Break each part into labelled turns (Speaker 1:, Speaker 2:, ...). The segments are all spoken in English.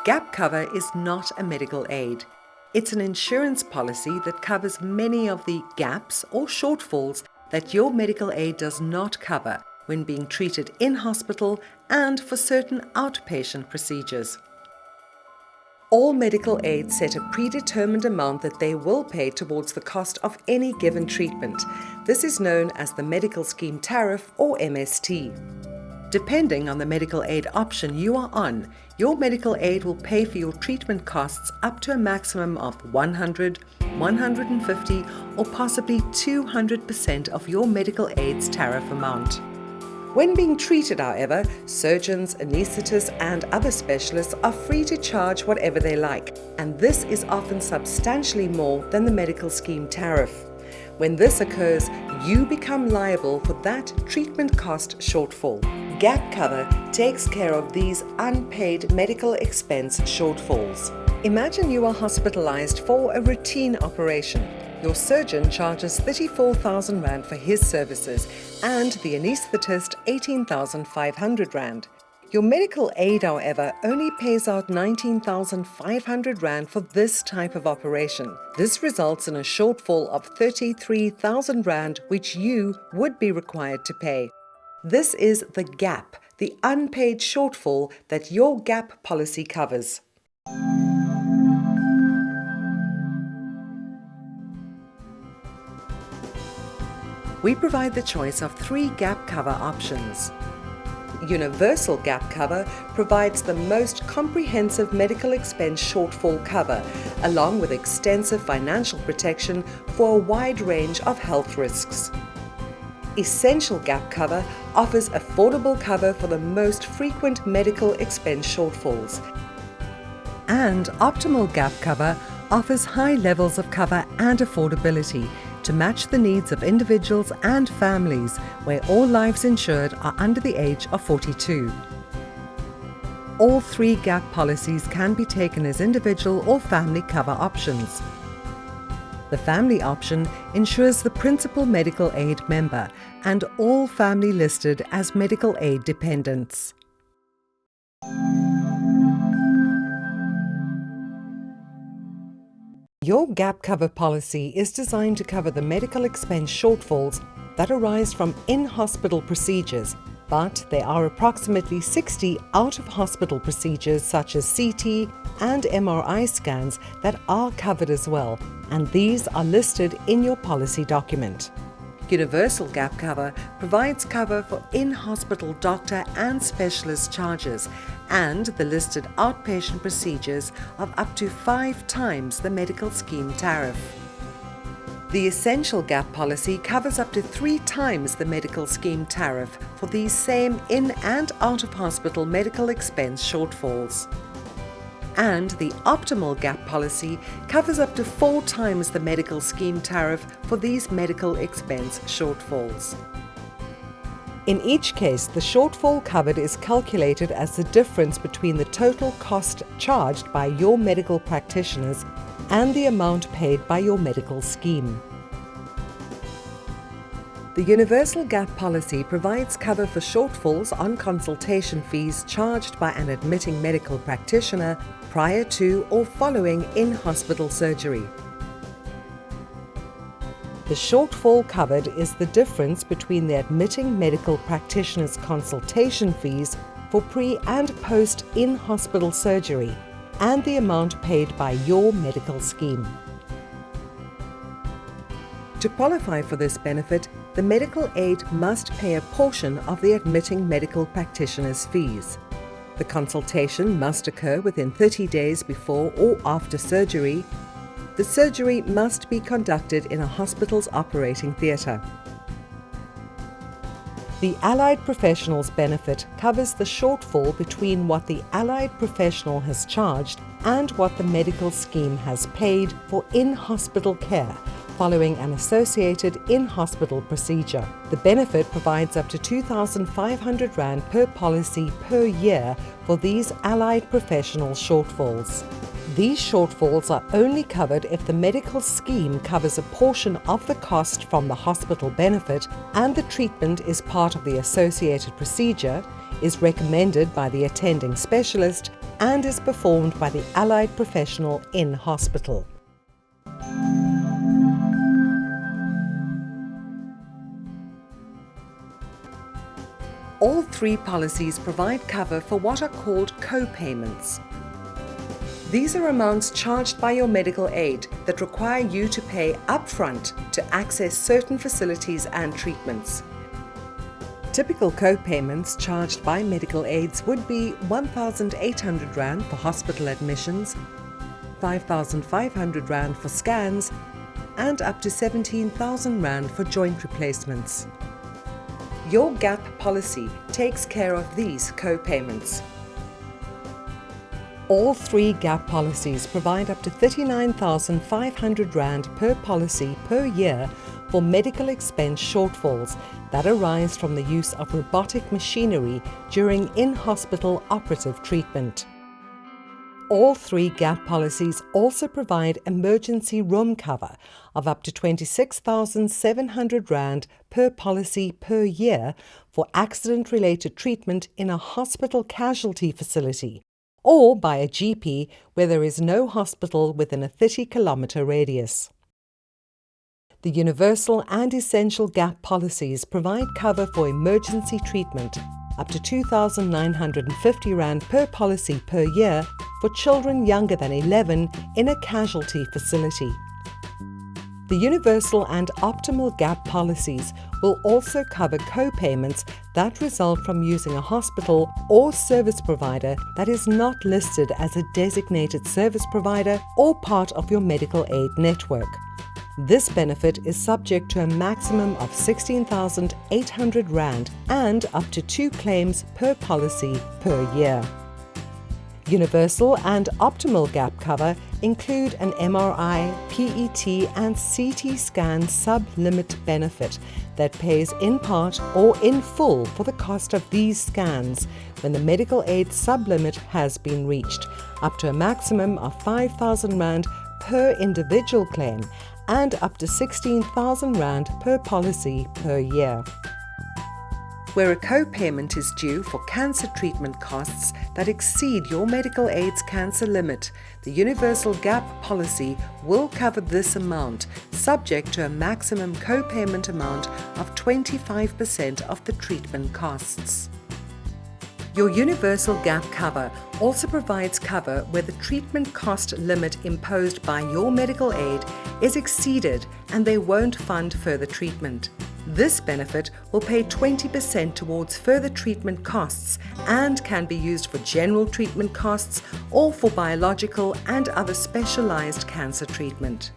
Speaker 1: Gap cover is not a medical aid. It's an insurance policy that covers many of the gaps or shortfalls that your medical aid does not cover when being treated in hospital and for certain outpatient procedures. All medical aids set a predetermined amount that they will pay towards the cost of any given treatment. This is known as the Medical Scheme Tariff or MST. Depending on the medical aid option you are on, your medical aid will pay for your treatment costs up to a maximum of 100, 150 or possibly 200% of your medical aid's tariff amount. When being treated, however, surgeons, anaesthetists and other specialists are free to charge whatever they like, and this is often substantially more than the medical scheme tariff. When this occurs, you become liable for that treatment cost shortfall. Gap cover takes care of these unpaid medical expense shortfalls. Imagine you are hospitalized for a routine operation. Your surgeon charges 34,000 Rand for his services and the anaesthetist 18,500 Rand. Your medical aid, however, only pays out 19,500 Rand for this type of operation. This results in a shortfall of 33,000 Rand, which you would be required to pay. This is the gap, the unpaid shortfall that your gap policy covers. We provide the choice of 3 gap cover options. Universal Gap Cover provides the most comprehensive medical expense shortfall cover, along with extensive financial protection for a wide range of health risks. Essential Gap Cover offers affordable cover for the most frequent medical expense shortfalls. And Optimal Gap Cover offers high levels of cover and affordability to match the needs of individuals and families where all lives insured are under the age of 42. All 3 gap policies can be taken as individual or family cover options. The family option insures the principal medical aid member and all family listed as medical aid dependents. Your gap cover policy is designed to cover the medical expense shortfalls that arise from in-hospital procedures, but there are approximately 60 out-of-hospital procedures such as CT and MRI scans that are covered as well, and these are listed in your policy document. Universal Gap Cover provides cover for in-hospital doctor and specialist charges and the listed outpatient procedures of up to 5 times the medical scheme tariff. The Essential Gap policy covers up to 3 times the medical scheme tariff for these same in and out of hospital medical expense shortfalls. And the Optimal Gap policy covers up to 4 times the medical scheme tariff for these medical expense shortfalls. In each case, the shortfall covered is calculated as the difference between the total cost charged by your medical practitioners and the amount paid by your medical scheme. The Universal Gap policy provides cover for shortfalls on consultation fees charged by an admitting medical practitioner prior to or following in-hospital surgery. The shortfall covered is the difference between the admitting medical practitioner's consultation fees for pre- and post in-hospital surgery and the amount paid by your medical scheme. To qualify for this benefit, the medical aid must pay a portion of the admitting medical practitioner's fees. The consultation must occur within 30 days before or after surgery. The surgery must be conducted in a hospital's operating theatre. The Allied Professionals benefit covers the shortfall between what the allied professional has charged and what the medical scheme has paid for in-hospital care following an associated in-hospital procedure. The benefit provides up to 2,500 Rand per policy per year for these allied professional shortfalls. These shortfalls are only covered if the medical scheme covers a portion of the cost from the hospital benefit and the treatment is part of the associated procedure, is recommended by the attending specialist, and is performed by the allied professional in hospital. All three policies provide cover for what are called co-payments. These are amounts charged by your medical aid that require you to pay upfront to access certain facilities and treatments. Typical co-payments charged by medical aids would be 1,800 Rand for hospital admissions, 5,500 Rand for scans, and up to 17,000 Rand for joint replacements. Your GAP policy takes care of these co-payments. All three GAP policies provide up to 39,500 Rand per policy per year for medical expense shortfalls that arise from the use of robotic machinery during in-hospital operative treatment. All three GAP policies also provide emergency room cover of up to 26,700 Rand per policy per year for accident-related treatment in a hospital casualty facility or by a GP where there is no hospital within a 30-kilometre radius. The universal and essential GAP policies provide cover for emergency treatment up to 2,950 Rand per policy per year for children younger than 11 in a casualty facility. The universal and optimal GAP policies will also cover co-payments that result from using a hospital or service provider that is not listed as a designated service provider or part of your medical aid network. This benefit is subject to a maximum of 16,800 Rand and up to 2 claims per policy per year. Universal and optimal GAP cover include an MRI, PET and CT scan sub-limit benefit that pays in part or in full for the cost of these scans when the medical aid sub-limit has been reached, up to a maximum of 5,000 Rand per individual claim and up to 16,000 Rand per policy per year. Where a co-payment is due for cancer treatment costs that exceed your medical aid's cancer limit, the Universal GAP policy will cover this amount, subject to a maximum co-payment amount of 25% of the treatment costs. Your Universal GAP cover also provides cover where the treatment cost limit imposed by your medical aid is exceeded and they won't fund further treatment. This benefit will pay 20% towards further treatment costs and can be used for general treatment costs or for biological and other specialized cancer treatment.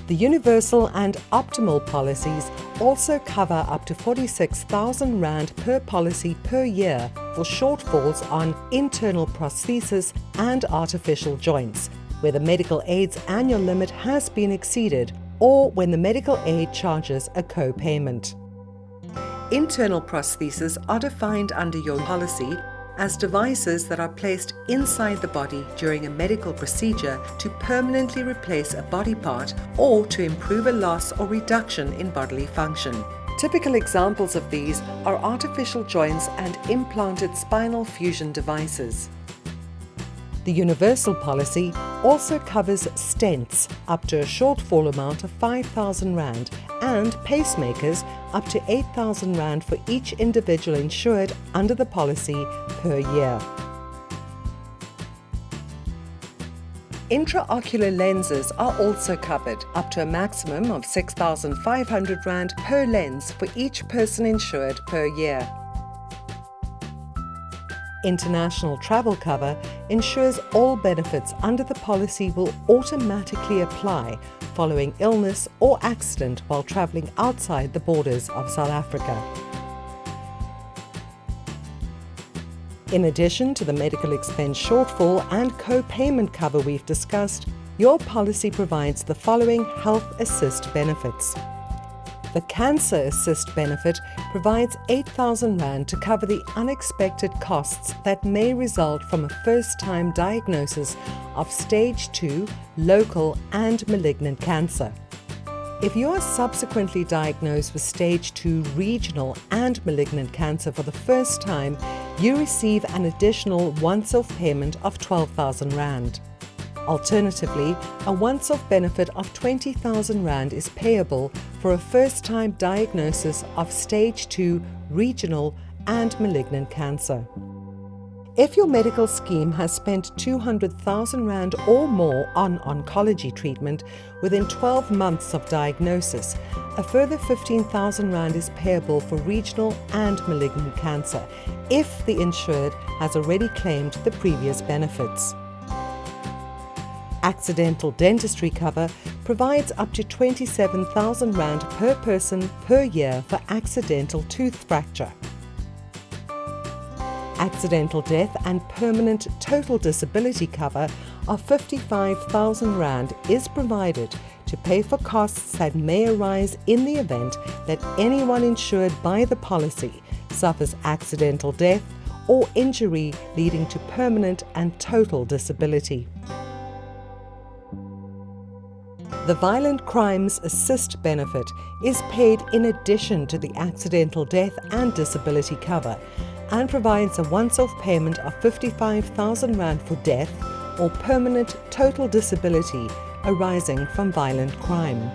Speaker 1: The universal and optimal policies also cover up to 46,000 Rand per policy per year for shortfalls on internal prosthesis and artificial joints, where the medical aid's annual limit has been exceeded or when the medical aid charges a co-payment. Internal prostheses are defined under your policy as devices that are placed inside the body during a medical procedure to permanently replace a body part or to improve a loss or reduction in bodily function. Typical examples of these are artificial joints and implanted spinal fusion devices. The universal policy also covers stents up to a shortfall amount of 5,000 Rand and pacemakers up to 8,000 Rand for each individual insured under the policy per year. Intraocular lenses are also covered up to a maximum of 6,500 Rand per lens for each person insured per year. International travel cover ensures all benefits under the policy will automatically apply following illness or accident while travelling outside the borders of South Africa. In addition to the medical expense shortfall and co-payment cover we've discussed, your policy provides the following health assist benefits. The Cancer Assist benefit provides R8,000 to cover the unexpected costs that may result from a first-time diagnosis of stage 2 local and malignant cancer. If you are subsequently diagnosed with stage 2 regional and malignant cancer for the first time, you receive an additional once-off payment of R12,000. Alternatively, a once-off benefit of R20,000 is payable for a first-time diagnosis of stage 2 regional and malignant cancer. If your medical scheme has spent R200,000 or more on oncology treatment within 12 months of diagnosis, a further R15,000 is payable for regional and malignant cancer if the insured has already claimed the previous benefits. Accidental dentistry cover provides up to R27,000 per person per year for accidental tooth fracture. Accidental death and permanent total disability cover of R55,000 is provided to pay for costs that may arise in the event that anyone insured by the policy suffers accidental death or injury leading to permanent and total disability. The Violent Crimes Assist benefit is paid in addition to the accidental death and disability cover and provides a once-off payment of R55,000 for death or permanent total disability arising from violent crime.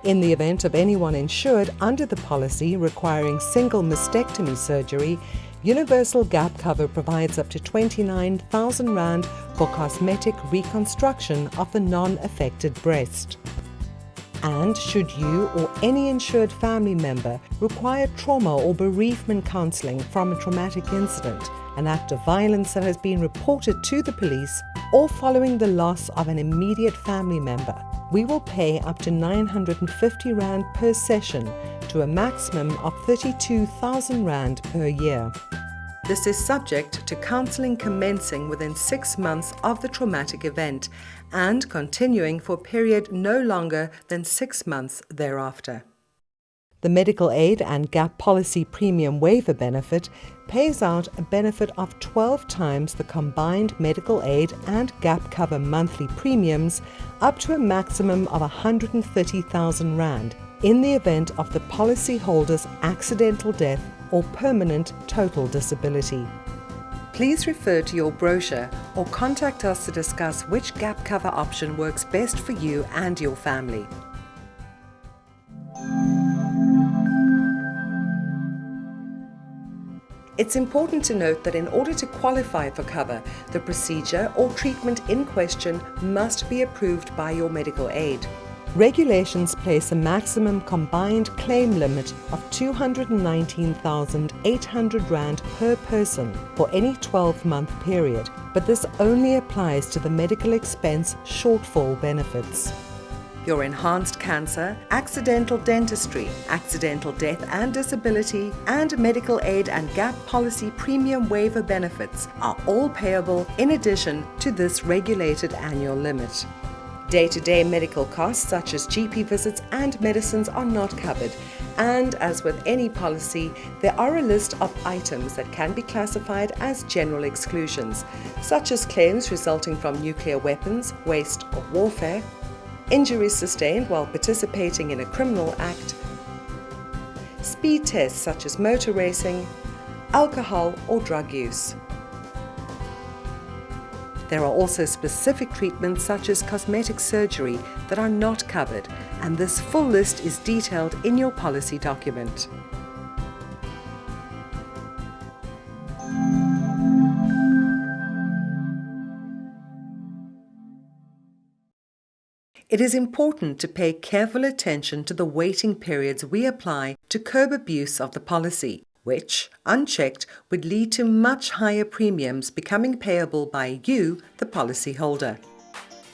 Speaker 1: In the event of anyone insured under the policy requiring single mastectomy surgery, Universal Gap Cover provides up to R29,000 for cosmetic reconstruction of the non-affected breast. And should you or any insured family member require trauma or bereavement counselling from a traumatic incident, an act of violence that has been reported to the police, or following the loss of an immediate family member, we will pay up to R950 per session to a maximum of R32,000 per year. This is subject to counselling commencing within 6 months of the traumatic event and continuing for a period no longer than 6 months thereafter. The Medical Aid and Gap Policy Premium Waiver benefit pays out a benefit of 12 times the combined medical aid and gap cover monthly premiums up to a maximum of R130,000 in the event of the policyholder's accidental death or permanent total disability. Please refer to your brochure or contact us to discuss which gap cover option works best for you and your family. It's important to note that in order to qualify for cover, the procedure or treatment in question must be approved by your medical aid. Regulations place a maximum combined claim limit of R219,800 per person for any 12-month period, but this only applies to the medical expense shortfall benefits. Your enhanced cancer, accidental dentistry, accidental death and disability, and medical aid and gap policy premium waiver benefits are all payable in addition to this regulated annual limit. Day-to-day medical costs such as GP visits and medicines are not covered, and as with any policy, there are a list of items that can be classified as general exclusions, such as claims resulting from nuclear weapons, waste or warfare, injuries sustained while participating in a criminal act, speed tests such as motor racing, alcohol or drug use. There are also specific treatments such as cosmetic surgery that are not covered, and this full list is detailed in your policy document. It is important to pay careful attention to the waiting periods we apply to curb abuse of the policy, which, unchecked, would lead to much higher premiums becoming payable by you, the policyholder.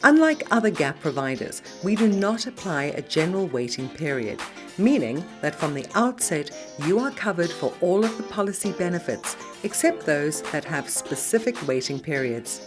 Speaker 1: Unlike other gap providers, we do not apply a general waiting period, meaning that from the outset you are covered for all of the policy benefits, except those that have specific waiting periods.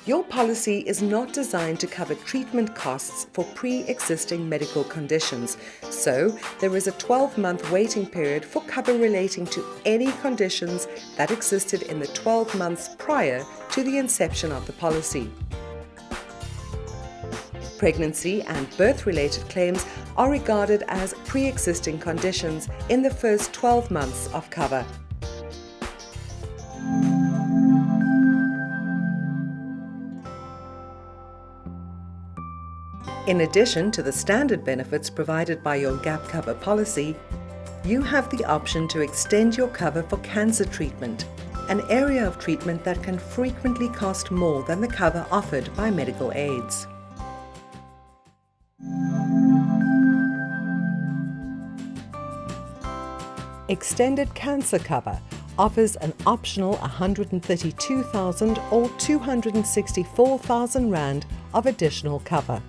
Speaker 1: Your policy is not designed to cover treatment costs for pre-existing medical conditions, so there is a 12-month waiting period for cover relating to any conditions that existed in the 12 months prior to the inception of the policy. Pregnancy and birth-related claims are regarded as pre-existing conditions in the first 12 months of cover. In addition to the standard benefits provided by your gap cover policy, you have the option to extend your cover for cancer treatment, an area of treatment that can frequently cost more than the cover offered by medical aids. Extended cancer cover offers an optional 132,000 or 264,000 Rand of additional cover.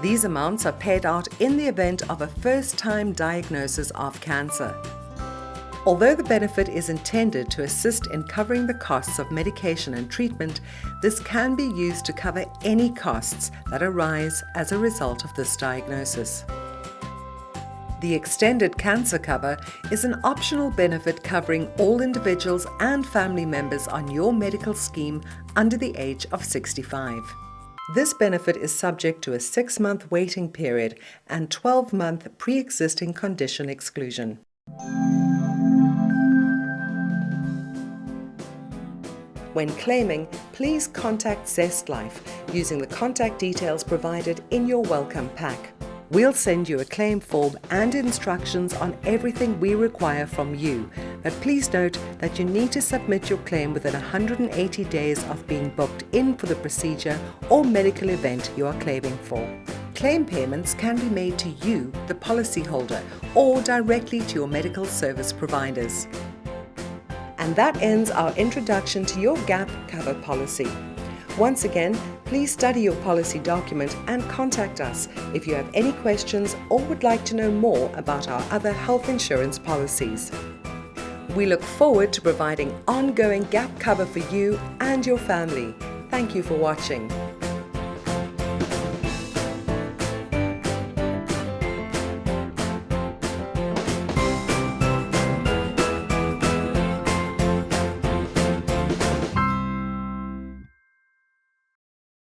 Speaker 1: These amounts are paid out in the event of a first-time diagnosis of cancer. Although the benefit is intended to assist in covering the costs of medication and treatment, this can be used to cover any costs that arise as a result of this diagnosis. The extended cancer cover is an optional benefit covering all individuals and family members on your medical scheme under the age of 65. This benefit is subject to a 6-month waiting period and 12-month pre-existing condition exclusion. When claiming, please contact Zest Life using the contact details provided in your welcome pack. We'll send you a claim form and instructions on everything we require from you, but please note that you need to submit your claim within 180 days of being booked in for the procedure or medical event you are claiming for. Claim payments can be made to you, the policyholder, or directly to your medical service providers. And that ends our introduction to your gap cover policy. Once again, please study your policy document and contact us if you have any questions or would like to know more about our other health insurance policies. We look forward to providing ongoing gap cover for you and your family. Thank you for watching.